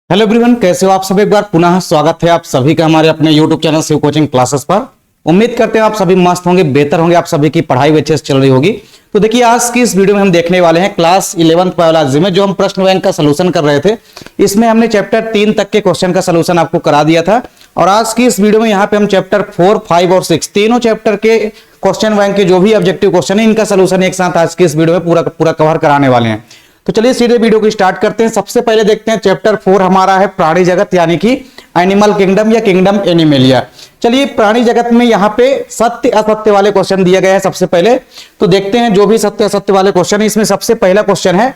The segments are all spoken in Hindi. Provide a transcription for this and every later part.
हेलो एवरीवन, कैसे हो आप सब। एक बार पुनः स्वागत है आप सभी का हमारे अपने YouTube channel Shiv coaching classes पर। उम्मीद करते हैं आप सभी मस्त होंगे, बेहतर होंगे, आप सभी की पढ़ाई भी अच्छे से चल रही होगी। तो देखिए, आज की इस वीडियो में हम देखने वाले हैं क्लास 11th बायोलॉजी में जो हम प्रश्न बैंक का सलूशन कर रहे थे। इसमें हमने चैप्टर 3 तक के क्वेश्चन का सलूशन आपको करा दिया था और आज की इस वीडियो में यहाँ पे हम चैप्टर 4, 5 और 6 तीनों चैप्टर के क्वेश्चन बैंक के जो भी ऑब्जेक्टिव क्वेश्चन है इनका सलूशन एक साथ आज की इस वीडियो में पूरा कवर कराने वाले हैं। तो चलिए सीधे वीडियो को स्टार्ट करते हैं। सबसे पहले देखते हैं चैप्टर 4 हमारा है प्राणी जगत यानी कि एनिमल किंगडम या किंगडम एनिमेलिया। चलिए, प्राणी जगत में यहाँ पे सत्य असत्य वाले क्वेश्चन दिए गए हैं। सबसे पहले तो देखते हैं जो भी सत्य असत्य वाले क्वेश्चन है। इसमें सबसे पहला क्वेश्चन है,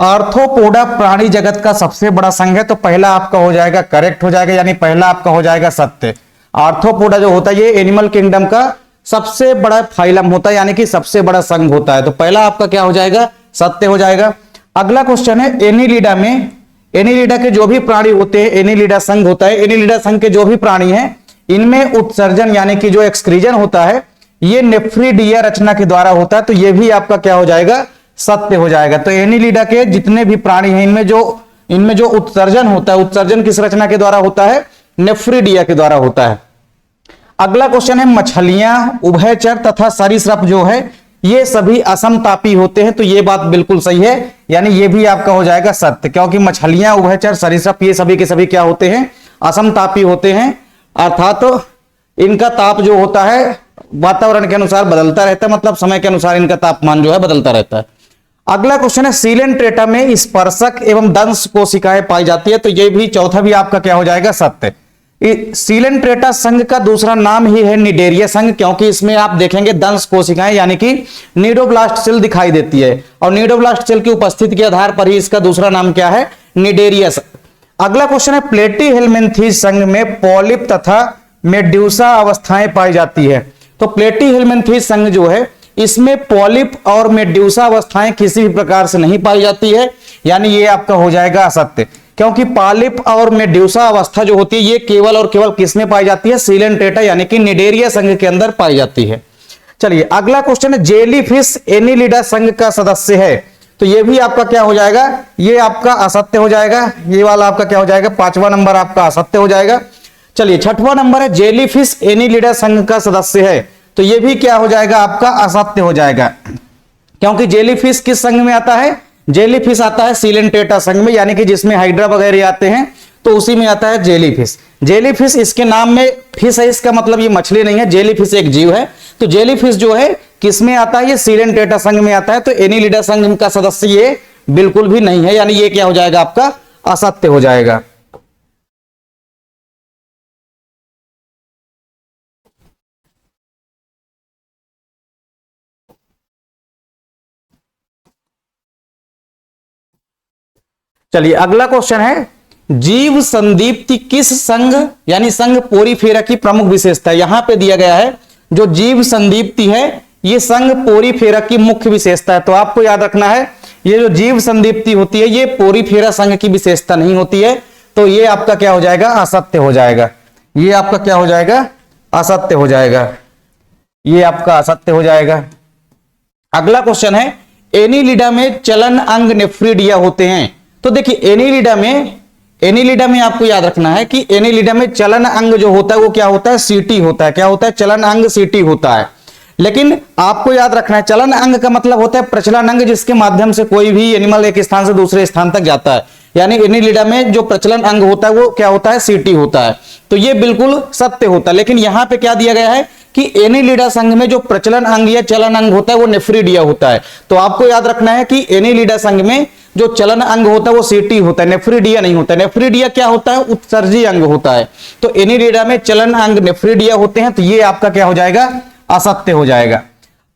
आर्थ्रोपोडा प्राणी जगत का सबसे बड़ा संघ है। तो पहला आपका हो जाएगा करेक्ट हो जाएगा, यानी पहला आपका हो जाएगा सत्य। आर्थ्रोपोडा जो होता है ये एनिमल किंगडम का सबसे बड़ा फाइलम होता है, यानी कि सबसे बड़ा संघ होता है। तो पहला आपका क्या हो जाएगा, सत्य हो जाएगा। अगला क्वेश्चन है, एनिलिडा में, एनिलिडा के जो भी प्राणी होते हैं, एनिलिडा संघ होता है, एनिलिडा संघ के जो भी प्राणी हैं इनमें उत्सर्जन यानी कि जो एक्सक्रीजन होता है ये नेफ्रिडिया रचना के द्वारा होता है। तो ये भी आपका क्या हो जाएगा, सत्य हो जाएगा। तो एनिलिडा के जितने भी प्राणी हैं इनमें जो उत्सर्जन होता है, उत्सर्जन किस रचना के द्वारा होता है, नेफ्रिडिया के द्वारा होता है। अगला क्वेश्चन है, मछलियां, उभयचर तथा सरीसृप जो है ये सभी असमतापी होते हैं। तो ये बात बिल्कुल सही है, यानी ये भी आपका हो जाएगा सत्य, क्योंकि मछलियां, उभयचर, सरीसृप ये सभी के सभी क्या होते हैं, असमतापी होते हैं। अर्थात तो इनका ताप जो होता है वातावरण के अनुसार बदलता रहता है, मतलब समय के अनुसार इनका तापमान जो है बदलता रहता है। अगला क्वेश्चन है, सीलेंट्रेटा में स्पर्शक एवं दंश कोशिकाएं पाई जाती है। तो ये भी चौथा भी आपका क्या हो जाएगा, सत्य। सीलेंट्रेटा संघ का दूसरा नाम ही है निडेरिया संघ, क्योंकि इसमें आप देखेंगे दंश कोशिकाएं यानी कि नीडोब्लास्ट सेल दिखाई देती है और नीडोब्लास्ट सेल की उपस्थिति के आधार पर ही इसका दूसरा नाम क्या है, निडेरिया। अगला क्वेश्चन है, प्लेटीहेल्मिन्थीज संघ में पॉलिप तथा मेड्यूसा अवस्थाएं पाई जाती है। तो प्लेटीहेल्मिन्थीज संघ जो है इसमें पॉलिप और मेड्यूसा अवस्थाएं किसी भी प्रकार से नहीं पाई जाती है, यानी ये आपका हो जाएगा असत्य, क्योंकि पॉलिप और मेड्यूसा अवस्था जो होती है ये केवल और केवल किसमें पाई जाती है, सीलेंट्रेटा यानी कि निडेरिया संघ के अंदर पाई जाती है। चलिए अगला क्वेश्चन है, जेलीफिश एनिलिडा संघ का सदस्य है। तो ये भी आपका क्या हो जाएगा, ये आपका असत्य हो जाएगा। ये वाला आपका क्या हो जाएगा, 5वां नंबर आपका असत्य हो जाएगा। चलिए 6वां नंबर है, जेलीफिश एनिलिडा संघ का सदस्य है। तो ये भी क्या हो जाएगा, आपका असत्य हो जाएगा, क्योंकि जेलीफिश किस संघ में आता है, जेलीफिश आता है सीलेंट्रेटा संघ में, यानी कि जिसमें हाइड्रा वगैरह आते हैं तो उसी में आता है जेलीफिश। जेलीफिश इसके नाम में फिश है, इसका मतलब ये मछली नहीं है, जेलीफिश एक जीव है। तो जेलीफिश जो है किसमें आता है, ये सीलेंट्रेटा संघ में आता है। तो एनिलिडा संघ का सदस्य ये बिल्कुल भी नहीं है, यानी ये क्या हो जाएगा, आपका असत्य हो जाएगा। चलिए अगला क्वेश्चन है, जीव संदीप्ति किस संघ यानी संघ पोरीफेरा की प्रमुख विशेषता है। यहां पे दिया गया है जो जीव संदीप्ति है ये संघ पोरीफेरा की मुख्य विशेषता है। तो आपको याद रखना है ये जो जीव संदीप्ति होती है ये पोरीफेरा संघ की विशेषता नहीं होती है। तो ये आपका क्या हो जाएगा, असत्य हो जाएगा। ये आपका क्या हो जाएगा, असत्य हो जाएगा। ये आपका असत्य हो जाएगा। अगला क्वेश्चन है, एनिलिडा में चलन अंग नेफ्रिडिया होते हैं। तो देखिए एनिलिडा में आपको याद रखना है कि एनिलिडा में चलन अंग जो होता है वो क्या होता है, सीटी होता है। क्या होता है, चलन अंग सीटी होता है। लेकिन आपको याद रखना है चलन अंग का मतलब होता है प्रचलन अंग, जिसके माध्यम से कोई भी एनिमल एक स्थान से दूसरे स्थान तक जाता है। यानी एनिलिडा में जो प्रचलन अंग होता है वो क्या होता है, सीटी होता है। तो ये बिल्कुल सत्य होता है। लेकिन यहां पे क्या दिया गया है कि एनिलिडा संघ में जो प्रचलन अंग या चलन अंग होता है वो नेफ्रिडिया होता है। तो आपको याद रखना है कि एनिलिडा संघ में जो चलन अंग होता है वो सीटी होता है, नेफ्रिडिया नहीं होता है। नेफ्रिडिया क्या होता है, उत्सर्जी अंग होता है। तो एनिलिडा में चलन अंग नेफ्रिडिया होते हैं। तो ये आपका क्या हो जाएगा, असत्य हो जाएगा।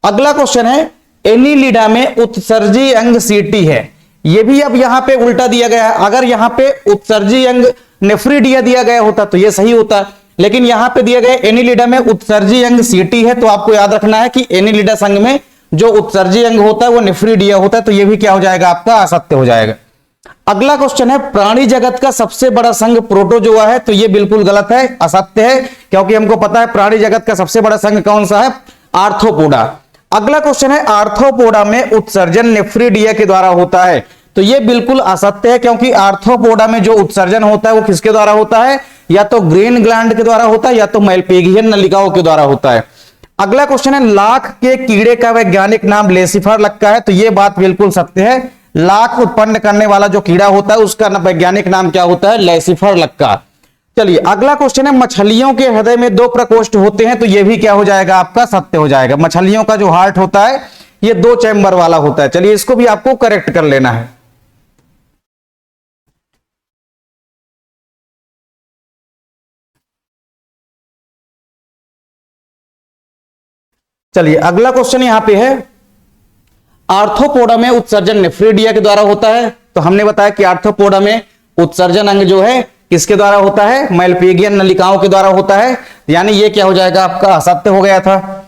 अगला क्वेश्चन है, एनिलिडा में उत्सर्जी अंग सीटी है। ये भी अब यहां पे उल्टा दिया गया है। अगर यहां पे उत्सर्जी अंग नेफ्रिडिया दिया गया होता तो ये सही होता, लेकिन यहां पे दिया गया एनिलिडा में उत्सर्जी अंग सीटी है। तो आपको याद रखना है कि एनिलिडा संघ में जो उत्सर्जी अंग होता है वो नेफ्रिडिया होता है। तो ये भी क्या हो जाएगा, आपका असत्य हो जाएगा। अगला क्वेश्चन है, प्राणी जगत का सबसे बड़ा संघ प्रोटोजोआ है। तो ये बिल्कुल गलत है, असत्य है, क्योंकि हमको पता है प्राणी जगत का सबसे बड़ा संघ कौन सा है, आर्थ्रोपोडा। अगला क्वेश्चन है, आर्थ्रोपोडा में उत्सर्जन नेफ्रिडिया के द्वारा होता है। तो ये बिल्कुल असत्य है, क्योंकि आर्थ्रोपोडा में जो उत्सर्जन होता है वो किसके द्वारा होता है, या तो ग्रेन ग्लैंड के द्वारा होता है या तो मेलपिगियन नलिकाओं के द्वारा होता है। अगला क्वेश्चन है, लाख के कीड़े का वैज्ञानिक नाम लेसिफर लक्का है। तो ये बात बिल्कुल सत्य है, लाख उत्पन्न करने वाला जो कीड़ा होता है उसका वैज्ञानिक नाम क्या होता है, लेसिफर लक्का। चलिए अगला क्वेश्चन है, मछलियों के हृदय में 2 प्रकोष्ठ होते हैं। तो ये भी क्या हो जाएगा, आपका सत्य हो जाएगा। मछलियों का जो हार्ट होता है ये 2 चैम्बर वाला होता है। चलिए इसको भी आपको करेक्ट कर लेना है। चलिए अगला क्वेश्चन यहां पे है, आर्थ्रोपोडा में उत्सर्जन नेफ्रिडिया के द्वारा होता है। तो हमने बताया कि आर्थ्रोपोडा में उत्सर्जन अंग जो है किसके द्वारा होता है, मेलपिगियन नलिकाओं के द्वारा होता है। यानी ये क्या हो जाएगा, आपका असत्य हो गया था।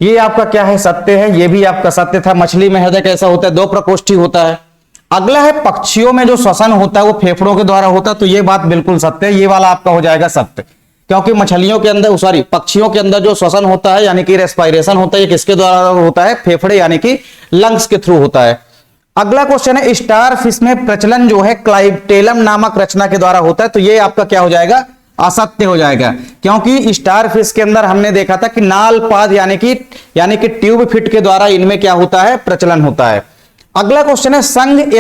ये आपका क्या है, सत्य है। ये भी आपका सत्य था। मछली में हृदय कैसा होता है, 2 प्रकोष्ठी होता है। अगला है, पक्षियों में जो श्वसन होता है वो फेफड़ों के द्वारा होता है। तो ये बात बिल्कुल सत्य है। ये वाला आपका हो जाएगा सत्य, क्योंकि मछलियों के अंदर पक्षियों के अंदर जो श्वसन होता है यानी कि रेस्पिरेशन होता है, ये किसके द्वारा होता है, फेफड़े यानी कि लंग्स के थ्रू होता है। अगला क्वेश्चन है, स्टार फिश में प्रचलन जो है क्लाइटेलम नामक रचना के द्वारा होता है। तो ये आपका क्या हो जाएगा, असत्य हो जाएगा, क्योंकि स्टार फिश के अंदर हमने देखा था कि नाल पाद यानी कि ट्यूब फिट के द्वारा इनमें क्या होता है, प्रचलन होता है। अगला क्वेश्चन है, संघ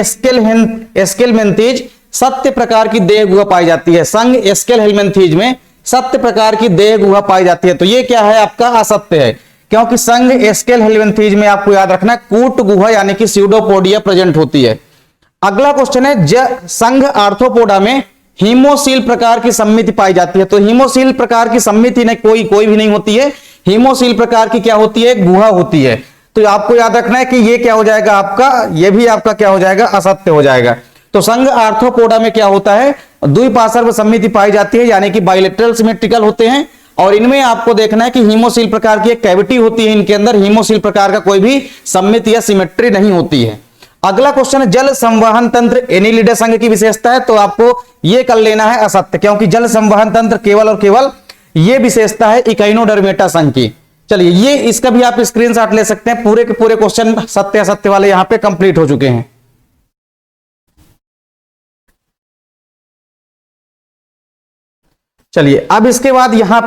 एस्केलमेंथीज सत्य प्रकार की देह गुहा पाई जाती है। संघ एस्केलमेंथीज में सत्य प्रकार की देह गुहा पाई जाती है। तो ये क्या है, आपका असत्य है, क्योंकि संघ एस्केलमेंथीज में आपको याद रखना कूट गुहा यानी कि स्यूडोपोडिया प्रेजेंट होती है। अगला क्वेश्चन है, संघ आर्थ्रोपोडा में हीमोसील प्रकार की सम्मिति पाई जाती है। तो हीमोसील प्रकार की सम्मिति ने कोई भी नहीं होती है। हीमोसील प्रकार की क्या होती है, गुहा होती है। तो आपको याद रखना है कि ये क्या हो जाएगा आपका, ये भी आपका क्या हो जाएगा, असत्य हो जाएगा। तो संघ आर्थ्रोपोडा में क्या होता है, द्विपार्श्व सम्मिति पाई जाती है, यानी कि बाइलेटरल सिमेट्रिकल होते हैं। और इनमें आपको देखना है कि हीमोसील प्रकार की एक कैविटी होती है, इनके अंदर हीमोसील प्रकार का कोई भी सम्मिति या सिमेट्री नहीं होती है। अगला क्वेश्चन है, जल संवहन तंत्र एनिलिडा संघ की विशेषता है। तो आपको यह कर लेना है असत्य, क्योंकि जल संवहन तंत्र केवल और केवल यह विशेषता है इकाइनोडर्मेटा संघ की। चलिए ये इसका भी आप स्क्रीनशॉट ले सकते हैं। पूरे के पूरे क्वेश्चन सत्य असत्य वाले यहां पे कंप्लीट हो चुके हैं। चलिए अब इसके बाद यहां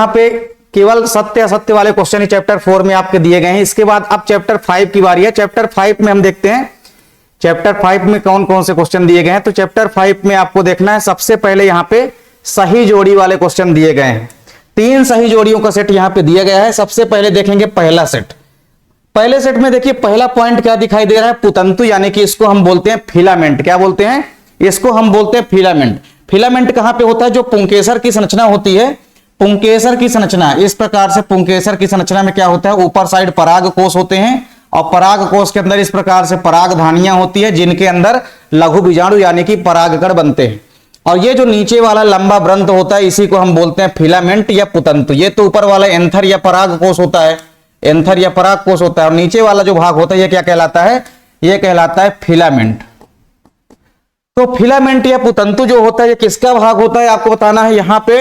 पे केवल सत्य असत्य वाले क्वेश्चन ही चैप्टर 4 में आपके दिए गए हैं। इसके बाद अब चैप्टर 5 की बारी है। चैप्टर 5 में हम देखते हैं चैप्टर 5 में कौन कौन से क्वेश्चन दिए गए हैं। तो चैप्टर 5 में आपको देखना है, सबसे पहले यहां पे सही जोड़ी वाले क्वेश्चन दिए गए हैं। 3 सही जोड़ियों का सेट यहां पे दिया गया है। सबसे पहले देखेंगे पहला सेट। पहले सेट में देखिए पहला पॉइंट क्या दिखाई दे रहा है, पुतंतु, यानी कि इसको हम बोलते हैं फिलामेंट। क्या बोलते हैं, इसको हम बोलते हैं फिलामेंट। फिलामेंट कहां पे होता है, जो पुंकेसर की संरचना होती है, पुंकेसर की संरचना इस प्रकार से, पुंकेसर की संरचना में क्या होता है, ऊपर साइड पराग कोष होते हैं और पराग कोष के अंदर इस प्रकार से परागधानियां होती है, जिनके अंदर लघु बीजाणु यानी कि परागकण बनते हैं। और ये जो नीचे वाला लंबा व्रंत होता है इसी को हम बोलते हैं फिलामेंट या पुतंतु। ये तो ऊपर वाला एंथर या पराग कोष होता है, एंथर या पराग कोष होता है, और नीचे वाला जो भाग होता है ये क्या कहलाता है, ये कहलाता है फिलामेंट। तो फिलामेंट या पुतंतु जो होता है ये किसका भाग होता है आपको बताना है यहां पे।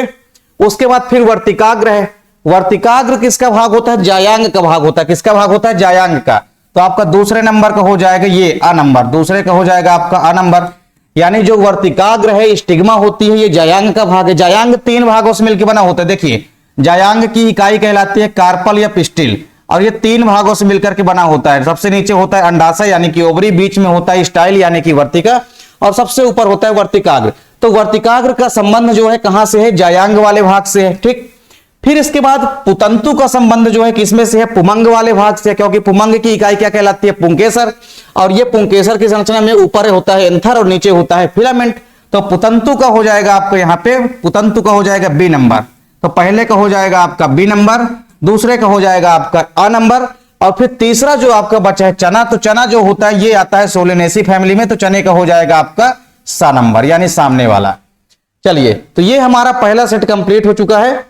उसके बाद फिर वर्तिकाग्र है। वर्तिकाग्र किसका भाग होता है, जायांग का भाग होता है। किसका भाग होता है, जायांग का। तो आपका दूसरे नंबर का हो जाएगा ये अ नंबर, दूसरे का हो जाएगा आपका अ नंबर। यानी जो वर्तिकाग्र है, स्टिग्मा होती है, ये जायांग का भाग है। जायांग 3 भागों से मिलकर बना होता है। देखिए जायांग की इकाई कहलाती है कार्पल या पिस्टिल, और ये 3 भागों से मिलकर के बना होता है। सबसे नीचे होता है अंडाशय यानी कि ओवरी, बीच में होता है स्टाइल यानी कि वर्तिका, और सबसे ऊपर होता है वर्तिकाग्र। तो वर्तिकाग्र का संबंध जो है कहां से है, जायांग वाले भाग से है। ठीक, फिर इसके बाद पुतंतु का संबंध जो है किसमें से है, पुमंग वाले भाग से, क्योंकि पुमंग की इकाई क्या कहलाती है, पुंकेसर, और ये पुंकेसर की संरचना में ऊपर होता है एंथर और नीचे होता है फिलामेंट। तो पुतंतु का हो जाएगा आपको यहाँ पे, पुतंतु का हो जाएगा बी नंबर। तो पहले का हो जाएगा आपका बी नंबर, दूसरे का हो जाएगा आपका अ नंबर, और फिर तीसरा जो आपका बचा है चना। तो चना जो होता है ये आता है सोलेनेसी फैमिली में, तो चने का हो जाएगा आपका सा नंबर यानी सामने वाला। चलिए तो ये हमारा पहला सेट कंप्लीट हो चुका है।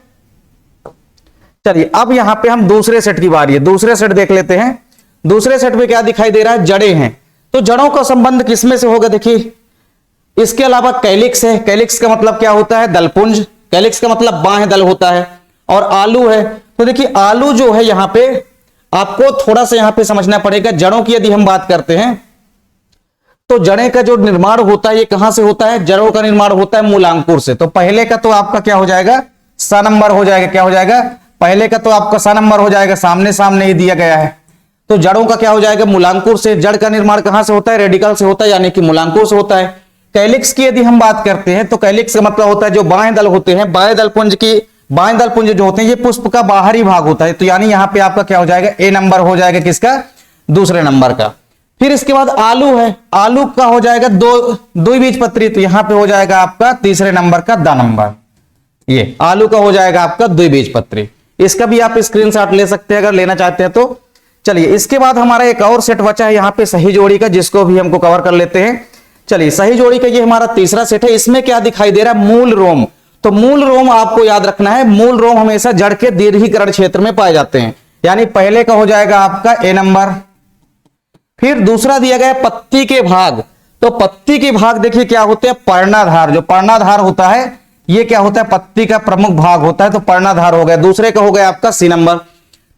चलिए अब यहां पे हम दूसरे सेट की बारी है। दूसरे सेट देख लेते हैं। दूसरे सेट में क्या दिखाई दे रहा है, जड़ें हैं। तो जड़ों का संबंध किसमें से होगा, देखिए इसके अलावा कैलिक्स है। कैलिक्स का मतलब क्या होता है, दलपुंज। कैलिक्स का मतलब बाह्य दल होता है। और आलू है। तो देखिए आलू जो है यहां पे आपको थोड़ा सा यहां पे समझना पड़ेगा। जड़ों की यदि हम बात करते हैं तो जड़ें का जो निर्माण होता है ये कहां से होता है? जड़ों का निर्माण होता है मूलांकुर से। तो पहले का तो आपका क्या हो जाएगा? स नंबर हो जाएगा। क्या हो जाएगा? पहले का तो आपका स नंबर हो जाएगा, सामने सामने ही दिया गया है। तो जड़ों का क्या हो जाएगा? मूलांकुर से। जड़ का निर्माण कहां से होता है? रेडिकल से होता है, यानी कि मूलांकुर से होता है। कैलिक्स की यदि हम बात करते हैं तो कैलिक्स का मतलब होता है जो बाएं दल होते हैं, बाएं दल पुंज जो होते हैं ये पुष्प का बाहरी भाग होता है। तो यानी यहां पे आपका क्या हो जाएगा? ए नंबर हो जाएगा। किसका? दूसरे नंबर का। फिर इसके बाद आलू है, आलू का हो जाएगा द्विबीजपत्री। तो यहां पे हो जाएगा आपका तीसरे नंबर का द नंबर। ये आलू का हो जाएगा आपका द्विबीजपत्री। इसका भी आप स्क्रीनशॉट ले सकते हैं अगर लेना चाहते हैं तो। चलिए, इसके बाद हमारा एक और सेट बचा है यहाँ पे सही जोड़ी का, जिसको भी हमको कवर कर लेते हैं। चलिए, सही जोड़ी का ये हमारा तीसरा सेट है। इसमें क्या दिखाई दे रहा है? मूल रोम। तो मूल रोम आपको याद रखना है, मूल रोम हमेशा जड़ के दीर्घीकरण क्षेत्र में पाए जाते हैं। यानी पहले का हो जाएगा आपका ए नंबर। फिर दूसरा दिया गया पत्ती के भाग। तो पत्ती के भाग देखिए क्या होते हैं? पर्णाधार। जो पर्णाधार होता है ये क्या होता है? पत्ती का प्रमुख भाग होता है। तो पर्णाधार हो गया। दूसरे का हो गया आपका सी नंबर।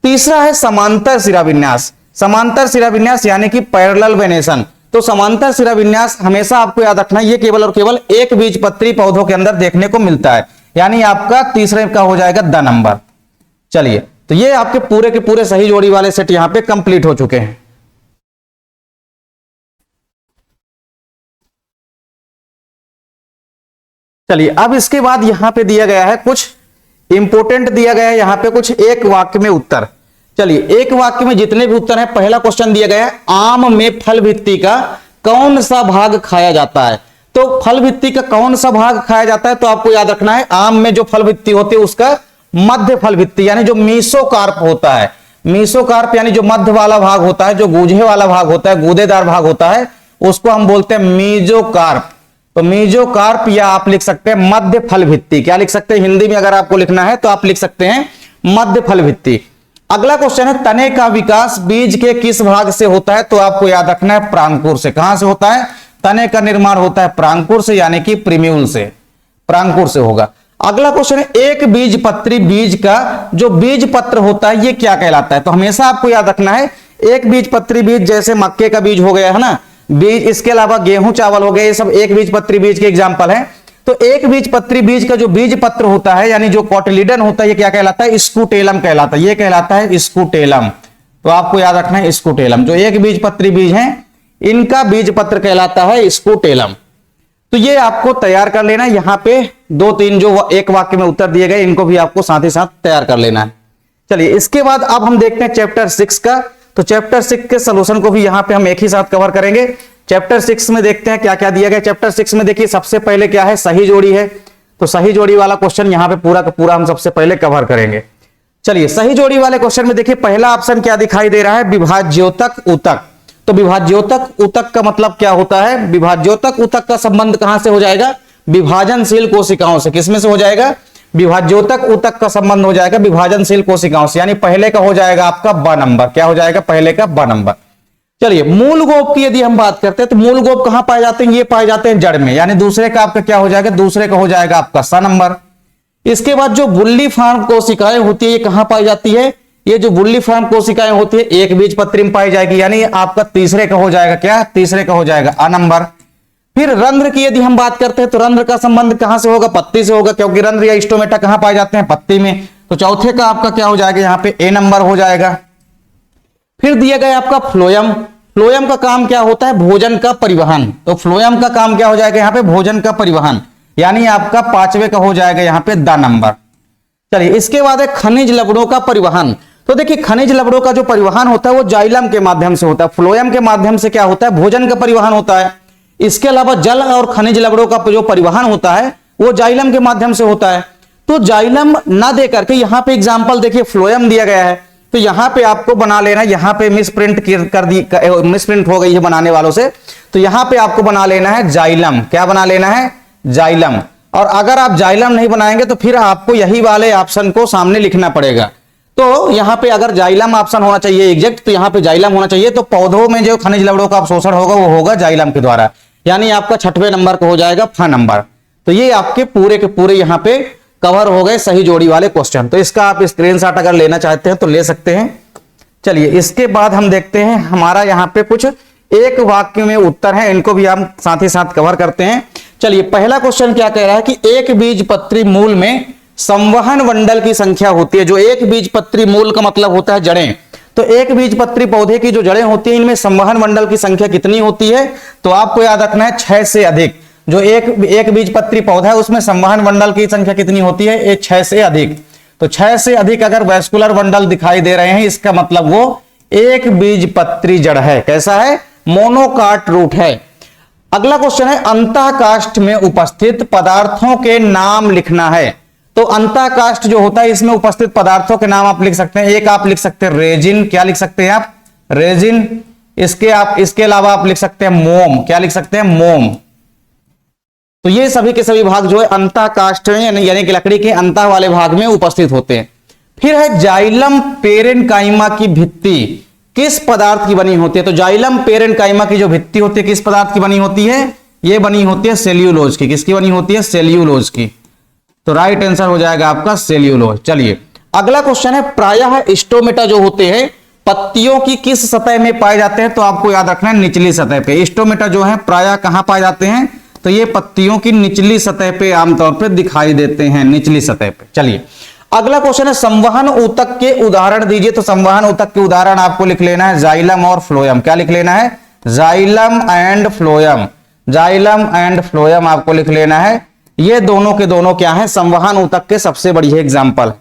तीसरा है समांतर शिराविन्यास। समांतर शिराविन्यास यानी कि पैरेलल वेनेशन। तो समांतर शिराविन्यास हमेशा आपको याद रखना है, ये केवल और केवल एक बीजपत्री पौधों के अंदर देखने को मिलता है। यानी आपका तीसरे का हो जाएगा द नंबर। चलिए, तो ये आपके पूरे के पूरे सही जोड़ी वाले सेट यहां पे कंप्लीट हो चुके हैं। चलिए, अब इसके बाद यहां पे दिया गया है कुछ इंपोर्टेंट दिया गया है यहां पे कुछ एक वाक्य में उत्तर। चलिए, एक वाक्य में जितने भी उत्तर है, पहला क्वेश्चन दिया गया है आम में फल भित्ति का कौन सा भाग खाया जाता है? तो फल भित्ति का कौन सा भाग खाया जाता है? तो आपको याद रखना है आम में जो फल भित्ति होती है उसका मध्य फल भित्ति यानी जो मीसोकार्प होता है। मीसोकार्प यानी जो मध्य वाला भाग होता है, जो गूंजे वाला भाग होता है, गूदेदार भाग होता है, उसको हम बोलते हैं मीजोकार्प। तो मीजोकार्प या आप लिख सकते हैं मध्य फल भित्ति। क्या लिख सकते हैं? हिंदी में अगर आपको लिखना है तो आप लिख सकते हैं मध्य फल भित्ति। अगला क्वेश्चन है तने का विकास बीज के किस भाग से होता है? तो आपको याद रखना है प्रांकुर से। कहां से होता है? तने का निर्माण होता है प्रांकुर से, यानी कि प्रीम्यूल से, प्रांकुर से होगा। अगला क्वेश्चन है एक बीजपत्री बीज का जो बीज पत्र होता है ये क्या कहलाता है? तो हमेशा आपको याद रखना है एक बीजपत्री बीज, जैसे मक्के का बीज हो गया है ना बीज, इसके अलावा गेहूं चावल हो गए, ये सब एक बीजपत्री बीज के एग्जाम्पल हैं। तो एक बीजपत्री बीज का जो बीज पत्र होता है यानी जो कॉटिलीडन होता है ये क्या कहलाता है? स्कूटेलम कहलाता है। ये कहलाता है स्कूटेलम। तो आपको याद रखना है स्कूटेलम। जो एक बीजपत्री बीज हैं इनका बीज पत्र कहलाता है स्कूटेलम। तो ये आपको तैयार कर लेना है। यहां पे दो तीन जो एक वाक्य में उत्तर दिए गए इनको भी आपको साथ ही साथ तैयार कर लेना है। चलिए, इसके बाद अब हम देखते हैं चैप्टर 6 का। तो चैप्टर 6 के सोल्यूशन को भी यहां पे हम एक ही साथ कवर करेंगे। चैप्टर 6 में देखते हैं क्या क्या दिया गया। चैप्टर 6 में देखिए सबसे पहले क्या है? सही जोड़ी है। तो सही जोड़ी वाला क्वेश्चन यहां पे पूरा का पूरा हम सबसे पहले कवर करेंगे। चलिए, सही जोड़ी वाले क्वेश्चन में देखिए पहला ऑप्शन क्या दिखाई दे रहा है? विभाज्योतक ऊतक। तो विभाज्योतक ऊतक का मतलब क्या होता है? विभाज्योतक ऊतक का संबंध कहां से हो जाएगा? विभाजनशील कोशिकाओं से। किसमें से हो जाएगा? विभाज्योतक ऊतक का संबंध हो जाएगा विभाजनशील कोशिकाओं से। यानी पहले का हो जाएगा आपका ब नंबर। क्या हो जाएगा? पहले का ब नंबर। चलिए, मूल गोप की यदि हम बात करते हैं तो मूल गोप कहां पाए जाते हैं? ये पाए जाते हैं जड़ में। यानी दूसरे का आपका क्या हो जाएगा? दूसरे का हो जाएगा आपका स नंबर। इसके बाद जो बुल्ली फार्म कोशिकाएं होती है ये कहां पाई जाती है? ये जो बुल्ली फार्म कोशिकाएं होती है एक बीजपत्री में पाई जाएगी। यानी आपका तीसरे का हो जाएगा क्या? तीसरे का हो जाएगा अ नंबर। फिर रंध्र की यदि हम बात करते हैं तो रंध्र का संबंध कहां से होगा? पत्ती से होगा, क्योंकि रंध्र या स्टोमेटा कहां पाए जाते हैं? पत्ती में। तो चौथे का आपका क्या हो जाएगा? यहां पे ए नंबर हो जाएगा। फिर दिया गया आपका फ्लोयम। फ्लोयम का काम क्या होता है? भोजन का परिवहन। तो फ्लोयम का काम क्या हो जाएगा? यहां पे भोजन का परिवहन। यानी आपका पांचवे का हो जाएगा यहां पे द नंबर। चलिए, इसके बाद है खनिज लवणों का परिवहन। तो देखिए खनिज लवणों का जो परिवहन होता है वो जाइलम के माध्यम से होता है। फ्लोयम के माध्यम से क्या होता है? भोजन का परिवहन होता है। इसके अलावा जल और खनिज लवणों का जो परिवहन होता है वो जाइलम के माध्यम से होता है। तो जाइलम ना दे करके यहां पे एग्जांपल देखिए फ्लोयम दिया गया है। तो यहां पे आपको बना लेना, यहां पे मिसप्रिंट हो गई है बनाने वालों से। तो यहां पे आपको बना लेना है जाइलम। क्या बना लेना है? जाइलम। और अगर आप जाइलम नहीं बनाएंगे तो फिर आपको यही वाले ऑप्शन को सामने लिखना पड़ेगा। तो यहां पे अगर जाइलम ऑप्शन होना चाहिए एग्जैक्ट, तो यहां पे जाइलम होना चाहिए। तो पौधों में जो खनिज लवणों का अवशोषण होगा वो होगा जाइलम के द्वारा। यानी आपका छठवें नंबर को हो जाएगा फ नंबर। तो ये आपके पूरे के पूरे यहां पे कवर हो गए सही जोड़ी वाले क्वेश्चन। तो इसका आप स्क्रीनशॉट अगर लेना चाहते हैं तो ले सकते हैं। चलिए, इसके बाद हम देखते हैं हमारा यहां पे कुछ एक वाक्य में उत्तर है, इनको भी हम साथ ही साथ कवर करते हैं। चलिए, पहला क्वेश्चन क्या कह रहा है कि एक बीजपत्री मूल में संवहन मंडल की संख्या होती है। जो एक बीजपत्री मूल का मतलब होता है जड़ें, तो एक बीजपत्री पौधे की जो जड़ें होती है इनमें संवहन मंडल की संख्या कितनी होती है? तो आपको याद रखना है 6 से अधिक। जो एक बीजपत्री पौधा है उसमें संवहन मंडल की संख्या कितनी होती है? ये 6 से अधिक। तो 6 से अधिक अगर वैस्कुलर मंडल दिखाई दे रहे हैं, इसका मतलब वो एक बीजपत्री जड़ है। कैसा है? मोनोकाट रूट है। अगला क्वेश्चन है अंतःकाष्ठ में उपस्थित पदार्थों के नाम लिखना है। तो अंतःकाष्ठ जो होता है इसमें उपस्थित पदार्थों के नाम आप लिख सकते हैं। एक आप लिख सकते हैं रेजिन, क्या लिख सकते हैं आप? रेजिन। इसके अलावा आप लिख सकते हैं मोम, क्या लिख सकते हैं? मोम। तो ये सभी के सभी भाग जो है अंतःकाष्ठ में यानी कि लकड़ी के अंतः वाले भाग में उपस्थित होते हैं। फिर है जाइलम पेरेन्काइमा की भित्ति किस पदार्थ की बनी होती है? तो जाइलम पेरेन्काइमा की जो भित्ति होती है किस पदार्थ की बनी होती है? ये बनी होती है सेल्यूलोज की। किसकी बनी होती है? सेल्यूलोज की। तो राइट आंसर हो जाएगा आपका सेल्यूलोज। चलिए, अगला क्वेश्चन है प्रायः स्टोमेटा जो होते हैं पत्तियों की किस सतह में पाए जाते हैं? तो आपको याद रखना है निचली सतह पे। स्टोमेटा जो है प्रायः कहां पाए जाते हैं? तो ये पत्तियों की निचली सतह पे आमतौर पे दिखाई देते हैं, निचली सतह पे। चलिए, अगला क्वेश्चन है संवहन ऊतक के उदाहरण दीजिए। तो संवहन ऊतक के उदाहरण आपको लिख लेना है जाइलम और फ्लोएम। क्या लिख लेना है? Xylem and phloem. Xylem and phloem आपको लिख लेना है। ये दोनों के दोनों क्या है? संवहन ऊतक के सबसे बड़ी एग्जाम्पल।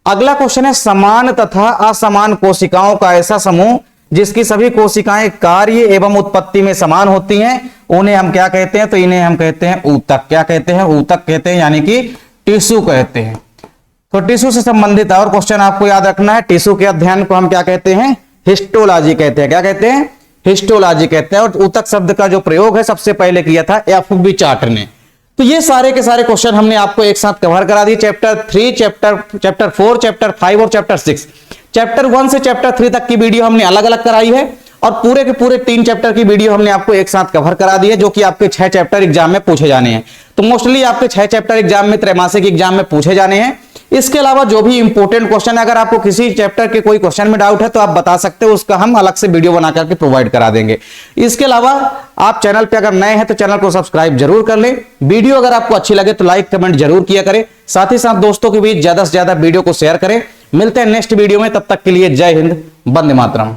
अगला क्वेश्चन है समान तथा असमान कोशिकाओं का ऐसा समूह जिसकी सभी कोशिकाएं कार्य एवं उत्पत्ति में समान होती हैं, उन्हें हम क्या कहते हैं? तो इन्हें हम कहते हैं ऊतक। क्या कहते हैं? ऊतक कहते हैं, यानी कि टिश्यू कहते हैं। तो टिश्यू से संबंधित और क्वेश्चन आपको याद रखना है। टिश्यू के अध्ययन को हम क्या कहते हैं? हिस्टोलॉजी कहते हैं। क्या कहते हैं? हिस्टोलॉजी कहते हैं। और ऊतक शब्द का जो प्रयोग है सबसे पहले किया था एफ.बी. चार्टर ने। तो ये सारे के सारे क्वेश्चन हमने आपको एक साथ कवर करा दिए। चैप्टर 3, चैप्टर 4, चैप्टर 5 और चैप्टर 6। चैप्टर 1 से चैप्टर 3 तक की वीडियो हमने अलग अलग कराई है और पूरे के पूरे 3 चैप्टर की वीडियो हमने आपको एक साथ कवर करा दी है, जो कि आपके 6 चैप्टर एग्जाम में पूछे जाने हैं। तो मोस्टली आपके 6 चैप्टर एग्जाम में त्रैमासिक एग्जाम में पूछे जाने हैं। इसके अलावा जो भी इंपॉर्टेंट क्वेश्चन है, अगर आपको किसी चैप्टर के कोई क्वेश्चन में डाउट है तो आप बता सकते हो, उसका हम अलग से वीडियो बना करके प्रोवाइड करा देंगे। इसके अलावा आप चैनल पे अगर नए हैं तो चैनल को सब्सक्राइब जरूर कर लें। वीडियो अगर आपको अच्छी लगे तो लाइक कमेंट जरूर किया करें। साथ ही साथ दोस्तों के बीच ज्यादा से ज्यादा वीडियो को शेयर करें। मिलते हैं नेक्स्ट वीडियो में, तब तक के लिए जय हिंद, वंदे मातरम।